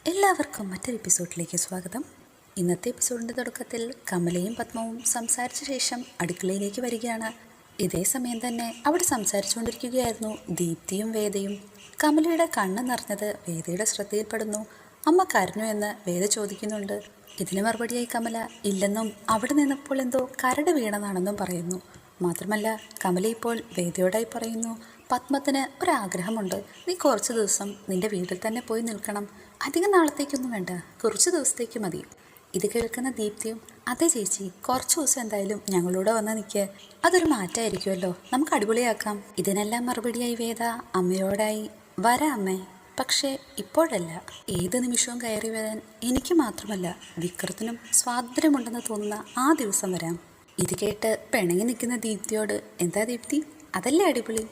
എല്ലാവർക്കും മറ്റൊരു എപ്പിസോഡിലേക്ക് സ്വാഗതം. ഇന്നത്തെ എപ്പിസോഡിൻ്റെ തുടക്കത്തിൽ കമലയും പത്മവും സംസാരിച്ച ശേഷം അടുക്കളയിലേക്ക് വരികയാണ്. ഇതേ സമയം തന്നെ അവിടെ സംസാരിച്ചുകൊണ്ടിരിക്കുകയായിരുന്നു ദീപ്തിയും വേദയും. കമലയുടെ കണ്ണ് നിറഞ്ഞത് വേദയുടെ ശ്രദ്ധയിൽപ്പെടുന്നു. അമ്മ കരഞ്ഞു എന്ന് വേദ ചോദിക്കുന്നുണ്ട്. ഇതിന് മറുപടിയായി കമല ഇല്ലെന്നും അവിടെ നിന്നപ്പോൾ എന്തോ കരട് വീണതാണെന്നും പറയുന്നു. മാത്രമല്ല കമല ഇപ്പോൾ വേദയോടായി പറയുന്നു, പത്മത്തിന് ഒരാഗ്രഹമുണ്ട്, നീ കുറച്ച് ദിവസം നിന്റെ വീട്ടിൽ തന്നെ പോയി നിൽക്കണം. അധികം നാളത്തേക്കൊന്നും വേണ്ട, കുറച്ച് ദിവസത്തേക്ക് മതി. ഇത് കേൾക്കുന്ന ദീപ്തിയും, അതെ ചേച്ചി, കുറച്ച് ദിവസം എന്തായാലും ഞങ്ങളോട് വന്ന് നിൽക്കുക, അതൊരു മാറ്റമായിരിക്കുമല്ലോ, നമുക്ക് അടിപൊളിയാക്കാം. ഇതിനെല്ലാം മറുപടിയായി വേദ അമ്മയോടായി, വരാം അമ്മേ, പക്ഷേ ഇപ്പോഴല്ല, ഏത് നിമിഷവും കയറി വരാൻ എനിക്ക് മാത്രമല്ല വിക്രത്തിനും സ്വാതന്ത്ര്യമുണ്ടെന്ന് തോന്നുന്ന ആ ദിവസം വരാം. ഇത് കേട്ട് പിണങ്ങി നിൽക്കുന്ന ദീപ്തിയോട്, എന്താ ദീപ്തി, അതല്ലേ അടിപൊളി.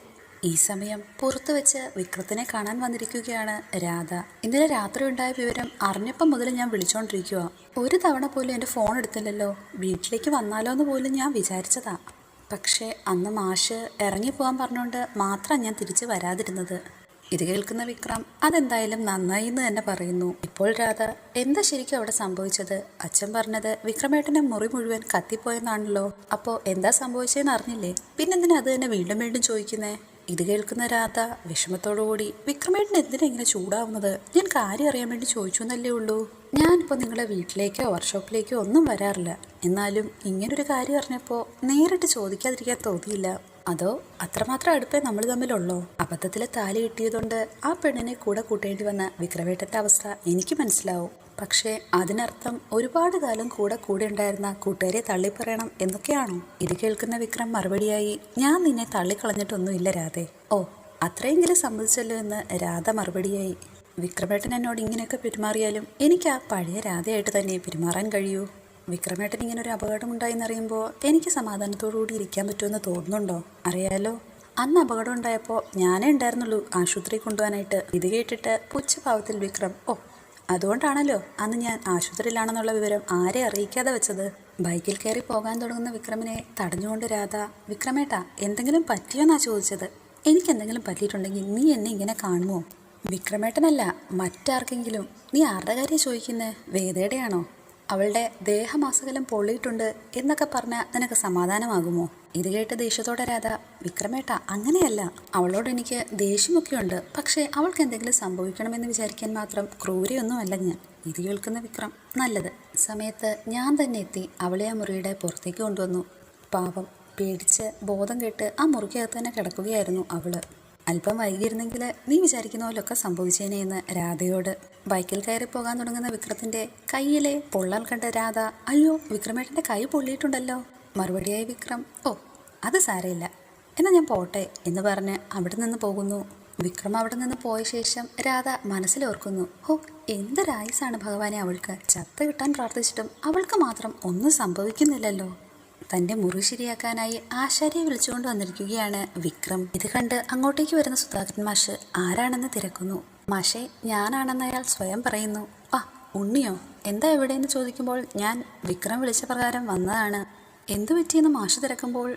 ഈ സമയം പുറത്തു വെച്ച് വിക്രത്തിനെ കാണാൻ വന്നിരിക്കുകയാണ് രാധ. ഇന്നലെ രാത്രി ഉണ്ടായ വിവരം അറിഞ്ഞപ്പം മുതൽ ഞാൻ വിളിച്ചോണ്ടിരിക്കുക. ഒരു തവണ പോലും എൻ്റെ ഫോൺ എടുത്തില്ലല്ലോ. വീട്ടിലേക്ക് വന്നാലോ എന്ന് പോലും ഞാൻ വിചാരിച്ചതാ. പക്ഷേ അന്ന് മാഷ് ഇറങ്ങിപ്പോകാൻ പറഞ്ഞുകൊണ്ട് മാത്രം ഞാൻ തിരിച്ച് വരാതിരുന്നത്. ഇത് കേൾക്കുന്ന വിക്രം, അതെന്തായാലും നന്നായി എന്ന് തന്നെ പറയുന്നു. ഇപ്പോൾ രാധ, എന്താ ശരിക്കും അവിടെ സംഭവിച്ചത്? അച്ഛൻ പറഞ്ഞത് വിക്രമേട്ടൻ്റെ മുറി മുഴുവൻ കത്തിപ്പോയെന്നാണല്ലോ. അപ്പോൾ എന്താ സംഭവിച്ചതെന്ന് അറിഞ്ഞില്ലേ? പിന്നെന്തിനാ അത് തന്നെ വീണ്ടും വീണ്ടും ചോദിക്കുന്നേ? ഇത് കേൾക്കുന്ന രാധ വിഷമത്തോടുകൂടി, വിക്രമേട്ടൻ എന്തിനാ ഇങ്ങനെ ചൂടാവുന്നത്? ഞാൻ കാര്യം അറിയാൻ വേണ്ടി ചോദിച്ചു എന്നല്ലേ ഉള്ളൂ. ഞാനിപ്പോൾ നിങ്ങളെ വീട്ടിലേക്കോ വർക്ക്ഷോപ്പിലേക്കോ ഒന്നും വരാറില്ല. എന്നാലും ഇങ്ങനൊരു കാര്യം അറിഞ്ഞപ്പോൾ നേരിട്ട് ചോദിക്കാതിരിക്കാൻ തോന്നിയില്ല. അതോ അത്രമാത്രം അടുപ്പേ നമ്മൾ തമ്മിലുള്ളോ? അബദ്ധത്തിൽ താലി കിട്ടിയതുകൊണ്ട് ആ പെണ്ണിനെ കൂടെ കൂട്ടേണ്ടി വന്ന വിക്രമേട്ടൻ്റെ അവസ്ഥ എനിക്ക് മനസ്സിലാവും. പക്ഷേ അതിനർത്ഥം ഒരുപാട് കാലം കൂടെ ഉണ്ടായിരുന്ന കൂട്ടുകാരെ തള്ളിപ്പറയണം എന്നൊക്കെയാണോ? ഇത് കേൾക്കുന്ന വിക്രം മറുപടിയായി, ഞാൻ നിന്നെ തള്ളിക്കളഞ്ഞിട്ടൊന്നുമില്ല രാധേ. ഓ, അത്രയെങ്കിലും സമ്മതിച്ചല്ലോ എന്ന് രാധ മറുപടിയായി. വിക്രമേട്ടൻ എന്നോട് ഇങ്ങനെയൊക്കെ പെരുമാറിയാലും എനിക്ക് ആ പഴയ രാധയായിട്ട് തന്നെ പെരുമാറാൻ കഴിയൂ. വിക്രമേട്ടൻ ഇങ്ങനെ ഒരു അപകടമുണ്ടായെന്നറിയുമ്പോൾ എനിക്ക് സമാധാനത്തോടുകൂടി ഇരിക്കാൻ പറ്റുമെന്ന് തോന്നുന്നുണ്ടോ? അറിയാലോ, അന്ന് അപകടം ഉണ്ടായപ്പോൾ ഞാനേ ഉണ്ടായിരുന്നുള്ളൂ ആശുപത്രി കൊണ്ടുപോകാനായിട്ട്. ഇത് കേട്ടിട്ട് പുച്ഛഭാവത്തിൽ വിക്രം, ഓ, അതുകൊണ്ടാണല്ലോ അന്ന് ഞാൻ ആശുപത്രിയിലാണെന്നുള്ള വിവരം ആരെ അറിയിക്കാതെ വെച്ചത്. ബൈക്കിൽ കയറി പോകാൻ തുടങ്ങുന്ന വിക്രമിനെ തടഞ്ഞുകൊണ്ട് രാധ, വിക്രമേട്ടാ, എന്തെങ്കിലും പറ്റിയോന്നാ ചോദിച്ചത്. എനിക്കെന്തെങ്കിലും പറ്റിയിട്ടുണ്ടെങ്കിൽ നീ എന്നെ ഇങ്ങനെ കാണുമോ? വിക്രമേട്ടനല്ല, മറ്റാർക്കെങ്കിലും. നീ ആരുടെ കാര്യം ചോദിക്കുന്നേ? വേദയുടെയാണോ? അവളുടെ ദേഹമാസകലം പൊള്ളിയിട്ടുണ്ട് എന്നൊക്കെ പറഞ്ഞാൽ നിനക്ക് സമാധാനമാകുമോ? ഇത് കേട്ട് ദേഷ്യത്തോടെ രാധ, വിക്രമേട്ട, അങ്ങനെയല്ല, അവളോട് എനിക്ക് ദേഷ്യമൊക്കെയുണ്ട്. പക്ഷേ അവൾക്ക് എന്തെങ്കിലും സംഭവിക്കണമെന്ന് വിചാരിക്കാൻ മാത്രം ക്രൂരയൊന്നുമല്ല ഞാൻ. ഇത് കേൾക്കുന്ന വിക്രം, നല്ലത്. സമയത്ത് ഞാൻ തന്നെ എത്തി അവളെ ആ മുറിയുടെ പുറത്തേക്ക് കൊണ്ടുവന്നു. പാപം, പേടിച്ച് ബോധം കെട്ട് ആ മുറിക്കകത്ത് തന്നെ കിടക്കുകയായിരുന്നു അവള്. അല്പം വൈകിയിരുന്നെങ്കിൽ നീ വിചാരിക്കുന്ന പോലൊക്കെ സംഭവിച്ചേനെ എന്ന് രാധയോട്. ബൈക്കിൽ കയറി പോകാൻ തുടങ്ങുന്ന വിക്രത്തിന്റെ കയ്യിലെ പൊള്ളൽ കണ്ട രാധ, അയ്യോ, വിക്രമേട്ടന്റെ കൈ പൊള്ളിയിട്ടുണ്ടല്ലോ. മറുപടിയായി വിക്രം, ഓ, അത് സാരമില്ല, എന്നാൽ ഞാൻ പോട്ടെ എന്ന് പറഞ്ഞ് അവിടെ നിന്ന് പോകുന്നു. വിക്രം അവിടെ നിന്ന് പോയ ശേഷം രാധ മനസ്സിലോർക്കുന്നു, ഓ, എന്തൊരായുസാണ് ഭഗവാനെ അവൾക്ക്. ചത്ത് കിട്ടാൻ പ്രാർത്ഥിച്ചിട്ടും അവൾക്ക് മാത്രം ഒന്നും സംഭവിക്കുന്നില്ലല്ലോ. തൻ്റെ മുറി ശരിയാക്കാനായി ആശാരിയെ വിളിച്ചുകൊണ്ട് വന്നിരിക്കുകയാണ് വിക്രം. ഇത് കണ്ട് അങ്ങോട്ടേക്ക് വരുന്ന സുധാകരൻ മാഷ് ആരാണെന്ന് തിരക്കുന്നു. മാഷെ, ഞാനാണെന്ന് അയാൾ സ്വയം പറയുന്നു. ആ, ഉണ്ണിയോ, എന്താ എവിടെയെന്ന് ചോദിക്കുമ്പോൾ, ഞാൻ വിക്രം വിളിച്ച പ്രകാരം വന്നതാണ്. എന്തു പറ്റിയെന്ന് മാഷ് തിരക്കുമ്പോൾ,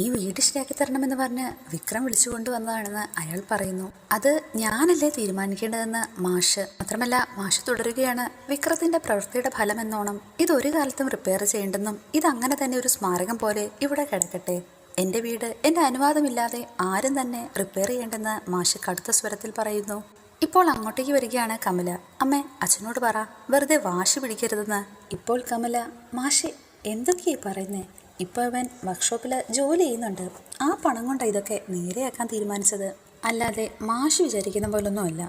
ഈ വീട് ശരിയാക്കി തരണമെന്ന് പറഞ്ഞ് വിക്രം വിളിച്ചുകൊണ്ട് വന്നതാണെന്ന് അയാൾ പറയുന്നു. അത് ഞാനല്ലേ തീരുമാനിക്കേണ്ടതെന്ന് മാഷ്. മാത്രമല്ല മാഷ് തുടരുകയാണ്, വിക്രത്തിന്റെ പ്രവൃത്തിയുടെ ഫലമെന്നോണം ഇതൊരു കാലത്തും റിപ്പയർ ചെയ്യേണ്ടെന്നും ഇതങ്ങനെ തന്നെ ഒരു സ്മാരകം പോലെ ഇവിടെ കിടക്കട്ടെ. എൻ്റെ വീട് എൻ്റെ അനുവാദമില്ലാതെ ആരും തന്നെ റിപ്പയർ ചെയ്യേണ്ടെന്ന് മാഷ് കടുത്ത സ്വരത്തിൽ പറയുന്നു. ഇപ്പോൾ അങ്ങോട്ടേക്ക് വരികയാണ് കമല. അമ്മേ, അച്ഛനോട് പറ, വെറുതെ വാശി പിടിക്കരുതെന്ന്. ഇപ്പോൾ കമല, മാഷെ, എന്തൊക്കെയായി പറയുന്നേ? ഇപ്പോൾ അവൻ വർക്ക്ഷോപ്പിൽ ജോലി ചെയ്യുന്നുണ്ട്. ആ പണം കൊണ്ടാണ് ഇതൊക്കെ നേരെയാക്കാൻ തീരുമാനിച്ചത്, അല്ലാതെ മാഷ് വിചാരിക്കുന്ന പോലൊന്നും അല്ല.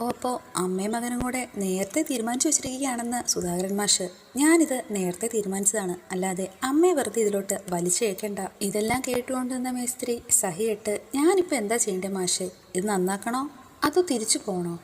ഓ, അപ്പോൾ അമ്മയും മകനും കൂടെ നേരത്തെ തീരുമാനിച്ചു വെച്ചിരിക്കുകയാണെന്ന് സുധാകരൻ മാഷ്. ഞാനിത് നേരത്തെ തീരുമാനിച്ചതാണ്, അല്ലാതെ അമ്മയെ വെറുതെ ഇതിലോട്ട് വലിച്ചേക്കേണ്ട. ഇതെല്ലാം കേട്ടുകൊണ്ടിരുന്ന മേസ്ത്രി സഹിയിട്ട്, ഞാനിപ്പോൾ എന്താ ചെയ്യേണ്ടേ മാഷെ? ഇത് നന്നാക്കണോ അതോ തിരിച്ചു പോകണോ?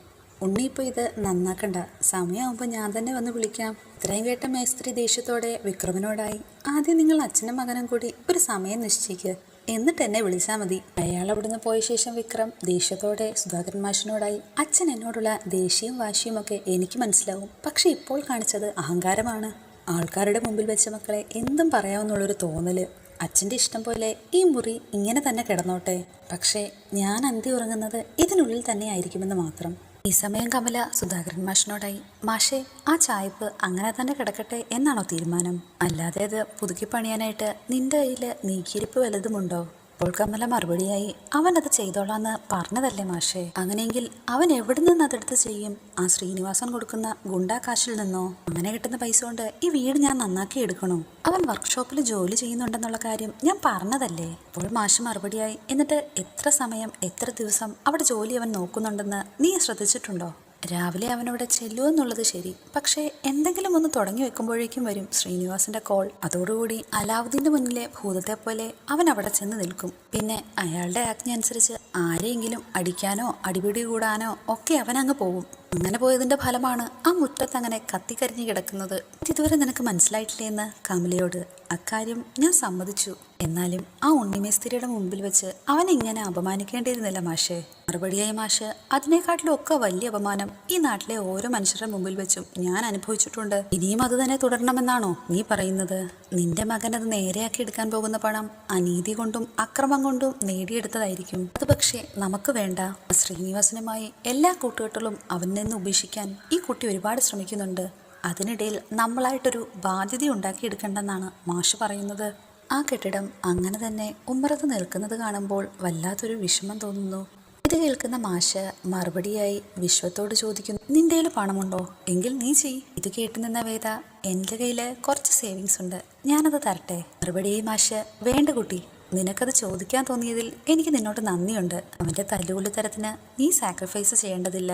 ഉണ്ണി ഇപ്പോൾ ഇത് നന്നാക്കണ്ട, സമയമാകുമ്പോൾ ഞാൻ തന്നെ വന്ന് വിളിക്കാം. ഇത്രയും കേട്ട മേസ്ത്രി ദേഷ്യത്തോടെ വിക്രമനോടായി, ആദ്യം നിങ്ങൾ അച്ഛനും മകനും കൂടി ഒരു സമയം നിശ്ചയിക്കുക, എന്നിട്ട് എന്നെ വിളിച്ചാൽ മതി. അയാൾ അവിടുന്ന് പോയ ശേഷം വിക്രം ദേഷ്യത്തോടെ സുധാകരൻ മാഷിനോടായി, അച്ഛൻ എന്നോടുള്ള ദേഷ്യവും വാശിയും ഒക്കെ എനിക്ക് മനസ്സിലാവും, പക്ഷെ ഇപ്പോൾ കാണിച്ചത് അഹങ്കാരമാണ്. ആൾക്കാരുടെ മുമ്പിൽ വെച്ച മക്കളെ എന്തും പറയാമെന്നുള്ളൊരു തോന്നല്. അച്ഛൻ്റെ ഇഷ്ടം പോലെ ഈ മുറി ഇങ്ങനെ തന്നെ കിടന്നോട്ടെ, പക്ഷേ ഞാൻ അന്തി ഉറങ്ങുന്നത് ഇതിനുള്ളിൽ തന്നെ ആയിരിക്കുമെന്ന് മാത്രം. ഈ സമയം കമല സുധാകരൻ മാഷിനോടായി, മാഷേ, ആ ചായപ്പ് അങ്ങനെ തന്നെ കിടക്കട്ടെ എന്നാണോ തീരുമാനം? അല്ലാതെ അത് പുതുക്കി പണിയാനായിട്ട് നിന്റെ കയ്യിൽ നീക്കിയിരിപ്പ് വല്ലതുമുണ്ടോ? അപ്പോൾ കമല മറുപടിയായി, അവൻ അത് ചെയ്തോളാന്ന് പറഞ്ഞതല്ലേ മാഷേ. അങ്ങനെയെങ്കിൽ അവൻ എവിടെ നിന്ന് അതെടുത്ത് ചെയ്യും? ആ ശ്രീനിവാസൻ കൊടുക്കുന്ന ഗുണ്ടാ കാശിൽ നിന്നോ? അങ്ങനെ കിട്ടുന്ന പൈസ കൊണ്ട് ഈ വീട് ഞാൻ നന്നാക്കി എടുക്കണോ? അവൻ വർക്ക്ഷോപ്പിൽ ജോലി ചെയ്യുന്നുണ്ടെന്നുള്ള കാര്യം ഞാൻ പറഞ്ഞതല്ലേ. അപ്പോൾ മാഷ് മറുപടിയായി, എന്നിട്ട് എത്ര സമയം എത്ര ദിവസം അവിടെ ജോലി അവൻ നോക്കുന്നുണ്ടെന്ന് നീ ശ്രദ്ധിച്ചിട്ടുണ്ടോ? രാവിലെ അവനവിടെ ചെല്ലുമെന്നുള്ളത് ശരി, പക്ഷേ എന്തെങ്കിലും ഒന്ന് തുടങ്ങി വെക്കുമ്പോഴേക്കും വരും ശ്രീനിവാസിന്റെ കോൾ. അതോടുകൂടി അലാവുദ്ദീന്റെ മുന്നിലെ ഭൂതത്തെ പോലെ അവൻ അവിടെ ചെന്ന് നിൽക്കും. പിന്നെ അയാളുടെ ആജ്ഞ അനുസരിച്ച് ആരെയെങ്കിലും അടിക്കാനോ അടിപിടി കൂടാനോ ഒക്കെ അവൻ അങ്ങ് പോകും. അങ്ങനെ പോയതിന്റെ ഫലമാണ് ആ മുറ്റത്ത് അങ്ങനെ കത്തിക്കരിഞ്ഞു കിടക്കുന്നത്. ഇതുവരെ നിനക്ക് മനസ്സിലായിട്ടില്ലേ എന്ന് കമലയോട്. അക്കാര്യം ഞാൻ സമ്മതിച്ചു. എന്നാലും ആ ഉണ്ണിമേസ്തിരിയുടെ മുമ്പിൽ വെച്ച് അവനെ ഇങ്ങനെ അപമാനിക്കേണ്ടിയിരുന്നില്ല മാഷേ. മറുപടിയായി മാഷ്, അതിനേക്കാട്ടിലും ഒക്കെ വലിയ അപമാനം ഈ നാട്ടിലെ ഓരോ മനുഷ്യരുടെ മുമ്പിൽ വെച്ചും ഞാൻ അനുഭവിച്ചിട്ടുണ്ട്. ഇനിയും അത് തന്നെ തുടരണമെന്നാണോ നീ പറയുന്നത്? നിന്റെ മകൻ അത് നേരെയാക്കി എടുക്കാൻ പോകുന്ന പണം അനീതി കൊണ്ടും അക്രമം കൊണ്ടും നേടിയെടുത്തതായിരിക്കും. അത് പക്ഷേ നമുക്ക് വേണ്ട. ശ്രീനിവാസനുമായി എല്ലാ കൂട്ടുകെട്ടുകളും അവനിൽ നിന്ന് ഉപേക്ഷിക്കാൻ ഈ കുട്ടി ഒരുപാട് ശ്രമിക്കുന്നുണ്ട്. അതിനിടയിൽ നമ്മളായിട്ടൊരു ബാധ്യത ഉണ്ടാക്കിയെടുക്കണ്ടെന്നാണ് മാഷ് പറയുന്നത്. ആ കെട്ടിടം അങ്ങനെ തന്നെ ഉമ്മറത്ത് നിൽക്കുന്നത് കാണുമ്പോൾ വല്ലാത്തൊരു വിഷമം തോന്നുന്നു. ഇത് കേൾക്കുന്ന മാഷ് മറുപടിയായി വിശ്വത്തോട് ചോദിക്കുന്നു, നിന്റെ കയ്യിൽ പണമുണ്ടോ? എങ്കിൽ നീ ചെയ്. ഇത് കേട്ടു നിന്ന വേദ, എൻ്റെ കയ്യിൽ കുറച്ച് സേവിങ്സ് ഉണ്ട്, ഞാനത് തരട്ടെ? മറുപടിയായി മാഷ്, വേണ്ട കുട്ടി, നിനക്കത് ചോദിക്കാൻ തോന്നിയതിൽ എനിക്ക് നിന്നോട് നന്ദിയുണ്ട്. അവൻ്റെ തല്ലുകൊല്ലു തരത്തിന് നീ സാക്രിഫൈസ് ചെയ്യേണ്ടതില്ല.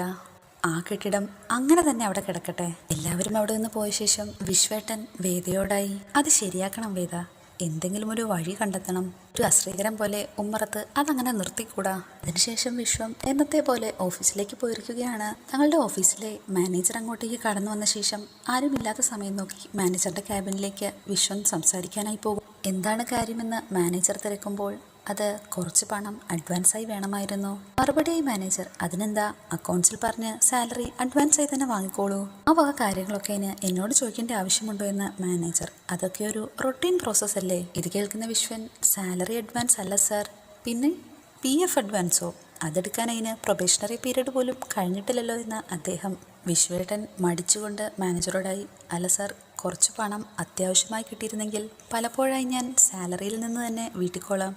ആ കെട്ടിടം അങ്ങനെ തന്നെ അവിടെ കിടക്കട്ടെ. എല്ലാവരും അവിടെ നിന്ന് പോയ ശേഷം വിശ്വേട്ടൻ വേദയോടായി, അത് ശരിയാക്കണം വേദ, എന്തെങ്കിലും ഒരു വഴി കണ്ടെത്തണം. ഒരു അശ്രീകരം പോലെ ഉമ്മറത്ത് അതങ്ങനെ നിർത്തിക്കൂടാ. അതിനുശേഷം വിശ്വം എന്നത്തെ പോലെ ഓഫീസിലേക്ക് പോയിരിക്കുകയാണ്. തങ്ങളുടെ ഓഫീസിലെ മാനേജർ അങ്ങോട്ടേക്ക് കടന്നു വന്ന ശേഷം ആരുമില്ലാത്ത സമയം നോക്കി മാനേജറുടെ ക്യാബിനിലേക്ക് വിശ്വം സംസാരിക്കാനായി പോകും. എന്താണ് കാര്യമെന്ന് മാനേജർ തിരക്കുമ്പോൾ, അത് കുറച്ച് പണം അഡ്വാൻസായി വേണമായിരുന്നു. മറുപടിയായി മാനേജർ, അതിനെന്താ, അക്കൗണ്ട്സിൽ പറഞ്ഞ് സാലറി അഡ്വാൻസായി തന്നെ വാങ്ങിക്കോളൂ. ആ വക കാര്യങ്ങളൊക്കെ എന്നോട് ചോദിക്കേണ്ട ആവശ്യമുണ്ടോ എന്ന് മാനേജർ. അതൊക്കെ ഒരു റൊട്ടീൻ പ്രോസസ് അല്ലേ? ഇത് കേൾക്കുന്ന വിശ്വൻ, സാലറി അഡ്വാൻസ് അല്ല സാർ, പിന്നെ PF അഡ്വാൻസോ? അതെടുക്കാൻ അതിന് പ്രൊബേഷണറി പീരീഡ് പോലും കഴിഞ്ഞിട്ടില്ലല്ലോ എന്ന് അദ്ദേഹം. വിശ്വേട്ടൻ മടിച്ചുകൊണ്ട് മാനേജറോടായി, അല്ല സാർ, കുറച്ച് പണം അത്യാവശ്യമായി കിട്ടിയിരുന്നെങ്കിൽ പലപ്പോഴായി ഞാൻ സാലറിയിൽ നിന്ന് തന്നെ വീട്ടിക്കോളാം.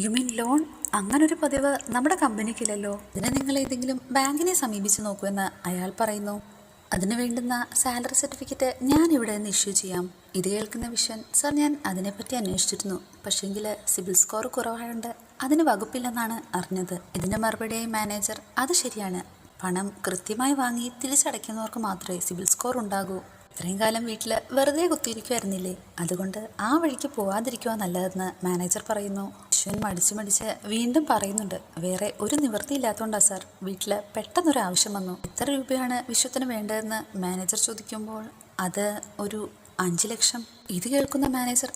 You mean loan? അങ്ങനൊരു പതിവ് നമ്മുടെ കമ്പനിക്കില്ലല്ലോ. ഇതിനെ നിങ്ങൾ ഏതെങ്കിലും ബാങ്കിനെ സമീപിച്ച് നോക്കൂ എന്ന് അയാൾ പറയുന്നു. അതിന് വേണ്ടുന്ന സാലറി സർട്ടിഫിക്കറ്റ് ഞാൻ ഇവിടെ നിന്ന് ഇഷ്യൂ ചെയ്യാം. ഇത് കേൾക്കുന്ന വിശ്വൻ, സാർ, ഞാൻ അതിനെപ്പറ്റി അന്വേഷിച്ചിരുന്നു, പക്ഷേങ്കിൽ സിബിൽ സ്കോർ കുറവായതുകൊണ്ട് അതിന് വകുപ്പില്ലെന്നാണ് അറിഞ്ഞത്. ഇതിൻ്റെ മറുപടിയായി മാനേജർ, അത് ശരിയാണ്, പണം കൃത്യമായി വാങ്ങി തിരിച്ചടയ്ക്കുന്നവർക്ക് മാത്രമേ സിബിൽ സ്കോർ ഉണ്ടാകൂ. ഇത്രയും കാലം വീട്ടിൽ വെറുതെ കുത്തിയിരിക്കുമായിരുന്നില്ലേ, അതുകൊണ്ട് ആ വഴിക്ക് പോവാതിരിക്കുക നല്ലതെന്ന് മാനേജർ പറയുന്നു. വിശ്വൻ മടിച്ച് വീണ്ടും പറയുന്നുണ്ട്, വേറെ ഒരു നിവൃത്തിയില്ലാത്തതുകൊണ്ടാണ് സാർ, വീട്ടിൽ പെട്ടെന്നൊരു ആവശ്യം വന്നു. എത്ര രൂപയാണ് വിശ്വത്തിന് വേണ്ടതെന്ന് മാനേജർ ചോദിക്കുമ്പോൾ, അത് ഒരു 5 ലക്ഷം. ഇത് കേൾക്കുന്ന മാനേജർ,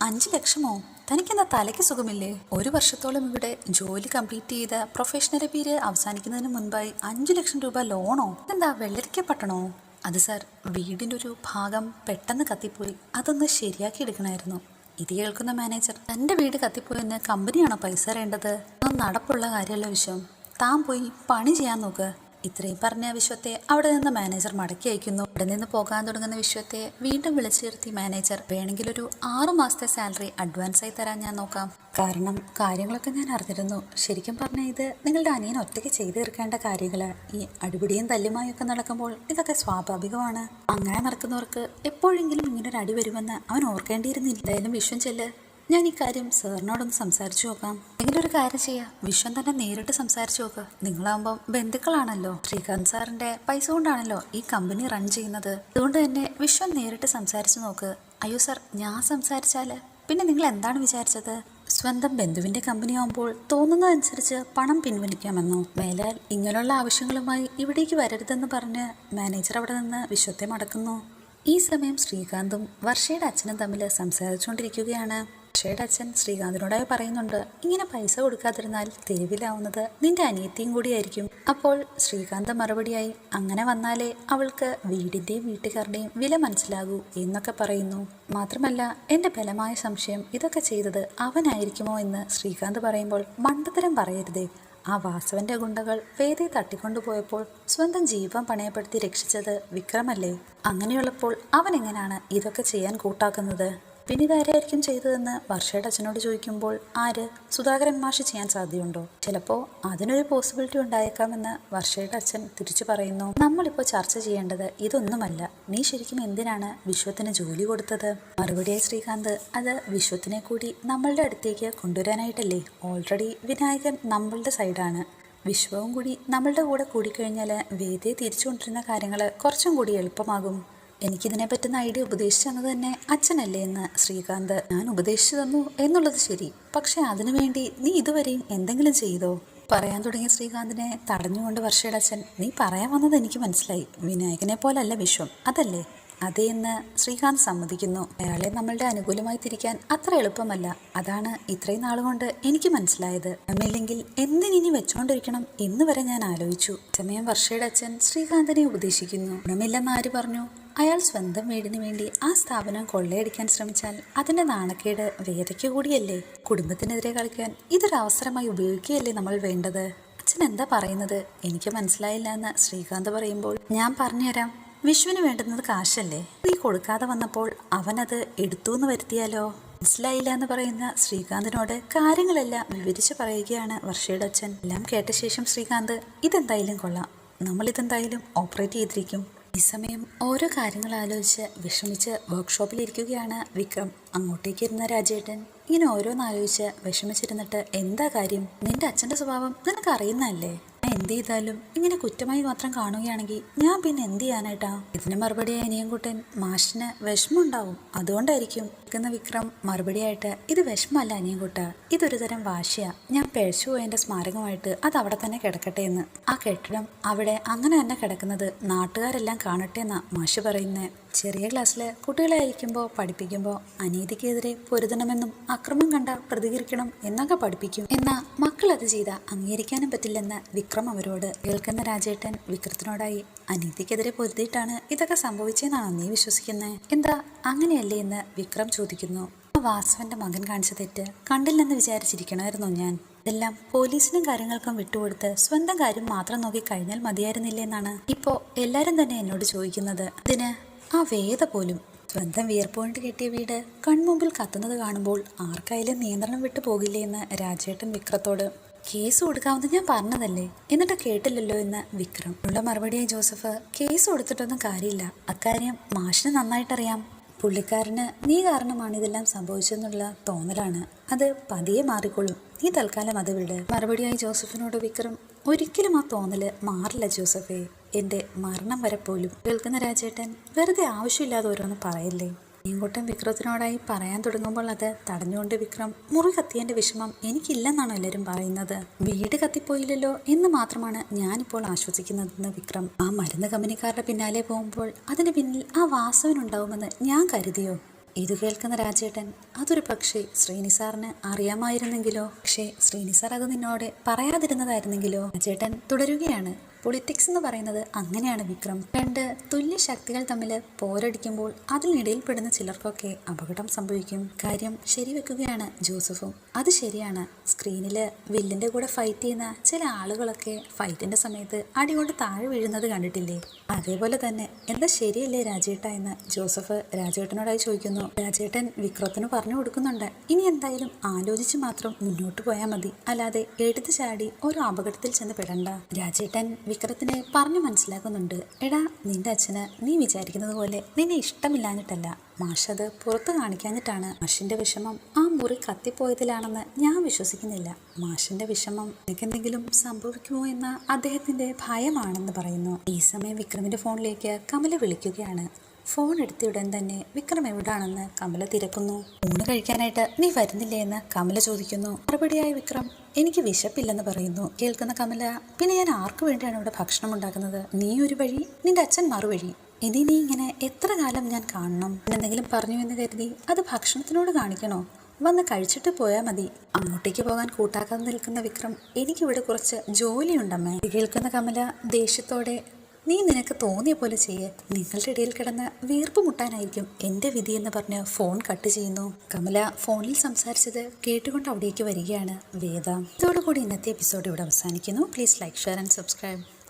5 ലക്ഷമോ? തനിക്കെന്താ തലയ്ക്ക് സുഖമില്ലേ? 1 വർഷത്തോളം ഇവിടെ ജോലി കംപ്ലീറ്റ് ചെയ്ത പ്രൊഫഷണൽ പീരീഡ് അവസാനിക്കുന്നതിന് മുൻപായി 5 ലക്ഷം രൂപ ലോണോ? എന്താ വെള്ളരിക്കപ്പെട്ടണോ? അത് സാർ, വീടിൻ്റെ ഒരു ഭാഗം പെട്ടെന്ന് കത്തിപ്പോയി, അതൊന്ന് ശരിയാക്കി എടുക്കണമായിരുന്നു. ഇത് കേൾക്കുന്ന മാനേജർ, തൻ്റെ വീട് കത്തിപ്പോയെന്ന് കമ്പനിയാണോ പൈസ തരേണ്ടത്? അതൊന്നും നടപ്പുള്ള കാര്യമല്ല വിശ്വം, താൻ പോയി പണി ചെയ്യാൻ നോക്ക്. ഇത്രയും പറഞ്ഞ വിശ്വത്തെ അവിടെ നിന്ന് മാനേജർ മടക്കി അയക്കുന്നു. ഇവിടെ നിന്ന് പോകാൻ തുടങ്ങുന്ന വിശ്വത്തെ വീണ്ടും വിളിച്ചു നിർത്തി മാനേജർ, വേണമെങ്കിൽ ഒരു 6 മാസത്തെ സാലറി അഡ്വാൻസായി തരാൻ ഞാൻ നോക്കാം. കാരണം കാര്യങ്ങളൊക്കെ ഞാൻ അറിഞ്ഞിരുന്നു. ശരിക്കും പറഞ്ഞാൽ ഇത് നിങ്ങളുടെ അനിയൻ ഒറ്റയ്ക്ക് ചെയ്തു തീർക്കേണ്ട കാര്യങ്ങൾ. ഈ അടിപിടിയും തല്ലുമായൊക്കെ നടക്കുമ്പോൾ ഇതൊക്കെ സ്വാഭാവികമാണ്. അങ്ങനെ നടക്കുന്നവർക്ക് എപ്പോഴെങ്കിലും ഇങ്ങനൊരു അടി വരുമെന്ന് അവൻ ഓർക്കേണ്ടിയിരുന്നില്ല. എന്തായാലും വിശ്വം ചെല്ല്, ഞാൻ ഈ കാര്യം സാറിനോടൊന്ന് സംസാരിച്ചു നോക്കാം. എങ്കിലും ഒരു കാര്യം ചെയ്യാം, വിശ്വം തന്നെ നേരിട്ട് സംസാരിച്ചു നോക്ക്. നിങ്ങളാകുമ്പോൾ ബന്ധുക്കളാണല്ലോ. ശ്രീകാന്ത് സാറിന്റെ പൈസ കൊണ്ടാണല്ലോ ഈ കമ്പനി റൺ ചെയ്യുന്നത്. അതുകൊണ്ട് തന്നെ വിശ്വം നേരിട്ട് സംസാരിച്ചു നോക്ക്. അയ്യോ സാർ, ഞാൻ സംസാരിച്ചാല് പിന്നെ നിങ്ങൾ എന്താണ് വിചാരിച്ചത്? സ്വന്തം ബന്ധുവിന്റെ കമ്പനി ആകുമ്പോൾ തോന്നുന്നതനുസരിച്ച് പണം പിൻവലിക്കാമെന്നോ? മേലാൽ ഇങ്ങനെയുള്ള ആവശ്യങ്ങളുമായി ഇവിടേക്ക് വരരുതെന്ന് പറഞ്ഞ് മാനേജർ അവിടെ നിന്ന് വിശ്വത്തെ മടക്കുന്നു. ഈ സമയം ശ്രീകാന്തും വർഷയുടെ അച്ഛനും തമ്മിൽ സംസാരിച്ചുകൊണ്ടിരിക്കുകയാണ്. വർഷയുടെ അച്ഛൻ ശ്രീകാന്തിനോടായി പറയുന്നുണ്ട്, ഇങ്ങനെ പൈസ കൊടുക്കാതിരുന്നാൽ തെരുവിലാവുന്നത് നിന്റെ അനിയത്തിയും കൂടിയായിരിക്കും. അപ്പോൾ ശ്രീകാന്ത് മറുപടിയായി, അങ്ങനെ വന്നാലേ അവൾക്ക് വീടിന്റെയും വീട്ടുകാരുടെയും വില മനസ്സിലാകൂ എന്നൊക്കെ പറയുന്നു. മാത്രമല്ല എൻ്റെ ബലമായ സംശയം ഇതൊക്കെ ചെയ്തത് അവനായിരിക്കുമോ എന്ന് ശ്രീകാന്ത് പറയുമ്പോൾ, മണ്ടത്തരം പറയരുതേ, ആ വാസവന്റെ ഗുണ്ടകൾ വേദയെ തട്ടിക്കൊണ്ടുപോയപ്പോൾ സ്വന്തം ജീവൻ പണയപ്പെടുത്തി രക്ഷിച്ചത് വിക്രമല്ലേ? അങ്ങനെയുള്ളപ്പോൾ അവൻ എങ്ങനെയാണ് ഇതൊക്കെ ചെയ്യാൻ കൂട്ടാക്കുന്നത്? പിന്നെ ഇതാരായിരിക്കും ചെയ്തതെന്ന് വർഷയുടെ അച്ഛനോട് ചോദിക്കുമ്പോൾ ആര്? സുധാകരൻ മാഷ് ചെയ്യാൻ സാധ്യതയുണ്ടോ? ചിലപ്പോൾ അതിനൊരു പോസിബിലിറ്റി ഉണ്ടായേക്കാമെന്ന് വർഷയുടെ അച്ഛൻ തിരിച്ചു പറയുന്നു. നമ്മളിപ്പോൾ ചർച്ച ചെയ്യേണ്ടത് ഇതൊന്നുമല്ല. നീ ശരിക്കും എന്തിനാണ് വിശ്വത്തിന് ജോലി കൊടുത്തത്? മറുപടിയായി ശ്രീകാന്ത്, അത് വിശ്വത്തിനെ കൂടി നമ്മളുടെ അടുത്തേക്ക് കൊണ്ടുവരാനായിട്ടല്ലേ? ഓൾറെഡി വിനായകൻ നമ്മളുടെ സൈഡാണ്. വിശ്വവും കൂടി നമ്മളുടെ കൂടെ കൂടിക്കഴിഞ്ഞാൽ വേദിയെ തിരിച്ചു കൊണ്ടിരുന്ന കാര്യങ്ങൾ കുറച്ചും കൂടി എളുപ്പമാകും. എനിക്കിതിനെ പറ്റുന്ന ഐഡിയ ഉപദേശിച്ചു തന്നത് തന്നെ അച്ഛനല്ലേ എന്ന് ശ്രീകാന്ത്. ഞാൻ ഉപദേശിച്ചു തന്നു എന്നുള്ളത് ശരി, പക്ഷെ അതിനുവേണ്ടി നീ ഇതുവരെയും എന്തെങ്കിലും ചെയ്തോ? പറയാൻ തുടങ്ങിയ ശ്രീകാന്തിനെ തടഞ്ഞുകൊണ്ട് വർഷയുടെ അച്ഛൻ, നീ പറയാൻ വന്നത് എനിക്ക് മനസ്സിലായി. വിനായകനെ പോലല്ല വിശ്വം, അതല്ലേ? അതേ എന്ന് ശ്രീകാന്ത് സമ്മതിക്കുന്നു. അയാളെ നമ്മളുടെ അനുകൂലമായി തിരിക്കാൻ അത്ര എളുപ്പമല്ല. അതാണ് ഇത്രയും നാളുകൊണ്ട് എനിക്ക് മനസ്സിലായത്. നമ്മില്ലെങ്കിൽ എന്തിനി വെച്ചോണ്ടിരിക്കണം എന്ന് വരെ ഞാൻ ആലോചിച്ചു. സമയം വർഷയുടെ അച്ഛൻ ശ്രീകാന്തിനെ ഉപദേശിക്കുന്നു. ഗുണമില്ലെന്ന് ആര് പറഞ്ഞു? അയാൾ സ്വന്തം വീടിന് വേണ്ടി ആ സ്ഥാപനം കൊള്ളയടിക്കാൻ ശ്രമിച്ചാൽ അതിന്റെ നാണക്കേട് വേദയ്ക്ക് കൂടിയല്ലേ? കുടുംബത്തിനെതിരെ കളിക്കാൻ ഇതൊരു അവസരമായി ഉപയോഗിക്കുകയല്ലേ നമ്മൾ വേണ്ടത്? അച്ഛൻ എന്താ പറയുന്നത്? എനിക്ക് മനസ്സിലായില്ല എന്ന് ശ്രീകാന്ത് പറയുമ്പോൾ ഞാൻ പറഞ്ഞുതരാം. വിശ്വന് വേണ്ടുന്നത് കാശല്ലേ? നീ കൊടുക്കാതെ വന്നപ്പോൾ അവനത് എടുത്തു എന്ന് വരുത്തിയാലോ? മനസ്സിലായില്ല എന്ന് പറയുന്ന ശ്രീകാന്തിനോട് കാര്യങ്ങളെല്ലാം വിവരിച്ചു പറയുകയാണ് വർഷയുടെ അച്ഛൻ. എല്ലാം കേട്ട ശേഷം ശ്രീകാന്ത്, ഇതെന്തായാലും കൊള്ളാം, നമ്മളിതെന്തായാലും ഓപ്പറേറ്റ് ചെയ്തിരിക്കും. ഈ സമയം ഓരോ കാര്യങ്ങൾ ആലോചിച്ച് വിഷമിച്ച് വർക്ക്ഷോപ്പിലിരിക്കുകയാണ് വിക്രം. അങ്ങോട്ടേക്ക് ഇരുന്ന രാജേട്ടൻ ഇങ്ങനെ ഓരോന്നാലോചിച്ച് വിഷമിച്ചിരുന്നിട്ട്, എന്താ കാര്യം? നിന്റെ അച്ഛൻ്റെ സ്വഭാവം നിനക്ക് അറിയുന്നതല്ലേ? ഞാൻ എന്ത് ചെയ്താലും ഇങ്ങനെ കുറ്റമായി മാത്രം കാണുകയാണെങ്കിൽ ഞാൻ പിന്നെ എന്ത് ചെയ്യാനായിട്ടാ? ഇതിന് മറുപടിയായി അനിയൻകുട്ടൻ, മാഷിന് വിഷമമുണ്ടാവും, അതുകൊണ്ടായിരിക്കും. വിക്രം മറുപടിയായിട്ട്, ഇത് വിഷമല്ല അനിയൻകുട്ട, ഇതൊരു തരം വാശിയാ. ഞാൻ പിഴച്ചു പോയതിന്റെ സ്മാരകമായിട്ട് അത് അവിടെ തന്നെ കിടക്കട്ടെ എന്ന്. ആ കെട്ടിടം അവിടെ അങ്ങനെ തന്നെ കിടക്കുന്നത് നാട്ടുകാരെല്ലാം കാണട്ടെ എന്നാ മാഷ് പറയുന്നേ. ചെറിയ ക്ലാസ്സിൽ കുട്ടികളായിരിക്കുമ്പോൾ പഠിപ്പിക്കുമ്പോൾ അനീതിക്കെതിരെ പൊരുതണമെന്നും അക്രമം കണ്ട പ്രതികരിക്കണം എന്നൊക്കെ പഠിപ്പിക്കും. എന്നാൽ മക്കൾ അത് ചെയ്താൽ അംഗീകരിക്കാനും പറ്റില്ലെന്ന് വിക്രം അവരോട്. കേൾക്കുന്ന രാജേട്ടൻ വിക്രത്തിനോടായി, അനീതിക്കെതിരെ പൊരുതിയിട്ടാണ് ഇതൊക്കെ സംഭവിച്ചതെന്നാണോ നീ വിശ്വസിക്കുന്നത്? എന്താ അങ്ങനെയല്ലേ എന്ന് വിക്രം ചോദിക്കുന്നു. വാസുവിന്റെ മകൻ കാണിച്ച തെറ്റ് കണ്ടില്ലെന്ന് വിചാരിച്ചിരിക്കണമായിരുന്നോ ഞാൻ? ഇതെല്ലാം പോലീസിനും കാര്യങ്ങൾക്കും വിട്ടുകൊടുത്ത് സ്വന്തം കാര്യം മാത്രം നോക്കി കഴിഞ്ഞാൽ മതിയായിരുന്നില്ലേ എന്നാണ് ഇപ്പോൾ എല്ലാരും തന്നെ എന്നോട് ചോദിക്കുന്നത്. അതിന് ആ വേദ പോലും സ്വന്തം വിയർപ്പോണ്ട് കെട്ടിയ വീട് കൺമുമ്പിൽ കത്തുന്നത് കാണുമ്പോൾ ആർക്കായാലും നിയന്ത്രണം വിട്ടു പോകില്ലേ എന്ന് രാജേട്ടൻ വിക്രത്തോട്. കേസ് കൊടുക്കാമെന്ന് ഞാൻ പറഞ്ഞതല്ലേ, എന്നിട്ട് കേട്ടില്ലല്ലോ എന്ന് വിക്രം. ഉള്ള മറുപടിയായി ജോസഫ്, കേസ് കൊടുത്തിട്ടൊന്നും കാര്യമില്ല, അക്കാര്യം മാഷിന് നന്നായിട്ടറിയാം. പുള്ളിക്കാരന് നീ കാരണമാണ് ഇതെല്ലാം സംഭവിച്ചെന്നുള്ള തോന്നലാണ്, അത് പതിയെ മാറിക്കൊള്ളും, നീ തൽക്കാലം അത് വിട്. മറുപടിയായി ജോസഫിനോട് വിക്രം, ഒരിക്കലും ആ തോന്നല് മാറില്ല ജോസഫേ, എൻ്റെ മരണം വരെ പോലും. കേൾക്കുന്ന രാജേട്ടൻ, വെറുതെ ആവശ്യമില്ലാതെ ഓരോന്ന് പറയല്ലേ. നീങ്കൂട്ടം വിക്രത്തിനോടായി പറയാൻ തുടങ്ങുമ്പോൾ അത് തടഞ്ഞുകൊണ്ട് വിക്രം, മുറി കത്തിയതിൻ്റെ വിഷമം എനിക്കില്ലെന്നാണോ എല്ലാവരും പറയുന്നത്? വീട് കത്തിപ്പോയില്ലല്ലോ എന്ന് മാത്രമാണ് ഞാനിപ്പോൾ ആശ്വസിക്കുന്നതെന്ന് വിക്രം. ആ മരുന്ന് കമ്പനിക്കാരുടെ പിന്നാലെ പോകുമ്പോൾ അതിന് പിന്നിൽ ആ വാസവനുണ്ടാവുമെന്ന് ഞാൻ കരുതിയോ? ഇത് കേൾക്കുന്ന രാജേട്ടൻ, അതൊരു പക്ഷേ ശ്രീനിസാറിന് അറിയാമായിരുന്നെങ്കിലോ? പക്ഷേ ശ്രീനിസാർ അത് നിന്നോട് പറയാതിരുന്നതായിരുന്നെങ്കിലോ? രാജേട്ടൻ തുടരുകയാണ്. പൊളിറ്റിക്സ് എന്ന് പറയുന്നത് അങ്ങനെയാണ് വിക്രം. രണ്ട് തുല്യ ശക്തികൾ തമ്മിൽ പോരടിക്കുമ്പോൾ അതിനിടയിൽ പെടുന്ന ചിലർക്കൊക്കെ അപകടം സംഭവിക്കും. കാര്യം ശരിവെക്കുകയാണ് ജോസഫും. അത് ശരിയാണ്. സ്ക്രീനില് വില്ലിന്റെ കൂടെ ഫൈറ്റ് ചെയ്യുന്ന ചില ആളുകളൊക്കെ ഫൈറ്റിന്റെ സമയത്ത് അടികൊണ്ട് താഴെ വീഴുന്നത് കണ്ടിട്ടില്ലേ? അതേപോലെ തന്നെ എന്താ ശരിയല്ലേ രാജേട്ട എന്ന് ജോസഫ് രാജേട്ടനോടായി ചോദിക്കുന്നു. രാജേട്ടൻ വിക്രത്തിന് പറഞ്ഞു കൊടുക്കുന്നുണ്ട്, ഇനി എന്തായാലും ആലോചിച്ച് മാത്രം മുന്നോട്ട് പോയാൽ മതി, അല്ലാതെ എടുത്തു ചാടി ഓരോ അപകടത്തിൽ ചെന്ന് പെടണ്ട. രാജേട്ടൻ വിക്രത്തിനെ പറഞ്ഞു മനസ്സിലാക്കുന്നുണ്ട്. എടാ, നിന്റെ അച്ഛന് നീ വിചാരിക്കുന്നത് പോലെ നിന്നെ ഇഷ്ടമില്ലാഞ്ഞിട്ടല്ല, മാഷത് പുറത്ത് കാണിക്കാഞ്ഞിട്ടാണ്. മാഷിന്റെ വിഷമം ആ മുറി കത്തിപ്പോയതിലാണെന്ന് ഞാൻ വിശ്വസിക്കുന്നില്ല. മാഷിന്റെ വിഷമം എനിക്കെന്തെങ്കിലും സംഭവിക്കുമോ എന്ന അദ്ദേഹത്തിന്റെ ഭയമാണെന്ന് പറയുന്നു. ഈ സമയം വിക്രമിന്റെ ഫോണിലേക്ക് കമല വിളിക്കുകയാണ്. ഫോൺ എടുത്തയുടൻ തന്നെ വിക്രം എവിടാണെന്ന് കമല തിരക്കുന്നു. ഊണ് കഴിക്കാനായിട്ട് നീ വരുന്നില്ലേ എന്ന് കമല ചോദിക്കുന്നു. മറുപടിയായി വിക്രം, എനിക്ക് വിശപ്പില്ലെന്ന് പറയുന്നു. കേൾക്കുന്ന കമല, പിന്നെ ഞാൻ ആർക്കു വേണ്ടിയാണ് ഇവിടെ ഭക്ഷണം ഉണ്ടാക്കുന്നത്? നീ ഒരു വഴി, നിന്റെ അച്ഛൻ മറുവഴി. ഇനി നീ ഇങ്ങനെ എത്ര കാലം ഞാൻ കാണണം? എന്തെങ്കിലും പറഞ്ഞു എന്ന് കരുതി അത് ഭക്ഷണത്തിനോട് കാണിക്കണോ? വന്ന് കഴിച്ചിട്ട് പോയാൽ മതി. അങ്ങോട്ടേക്ക് പോകാൻ കൂട്ടാക്കാതെ നിൽക്കുന്ന വിക്രം, എനിക്കിവിടെ കുറച്ച് ജോലിയുണ്ടമ്മേ. കേൾക്കുന്ന കമല ദേഷ്യത്തോടെ, നീ നിനക്ക് തോന്നിയ പോലെ ചെയ്യ്. നിങ്ങളുടെ ഇടയിൽ കിടന്ന് വീർപ്പ് മുട്ടാനായിരിക്കും എൻ്റെ വിധി എന്ന് പറഞ്ഞ് ഫോൺ കട്ട് ചെയ്യുന്നു. കമല ഫോണിൽ സംസാരിച്ചത് കേട്ടുകൊണ്ട് അവിടേക്ക് വരികയാണ് വേദ. ഇതോടുകൂടി ഇന്നത്തെ എപ്പിസോഡ് ഇവിടെ അവസാനിക്കുന്നു. Please like, share and subscribe.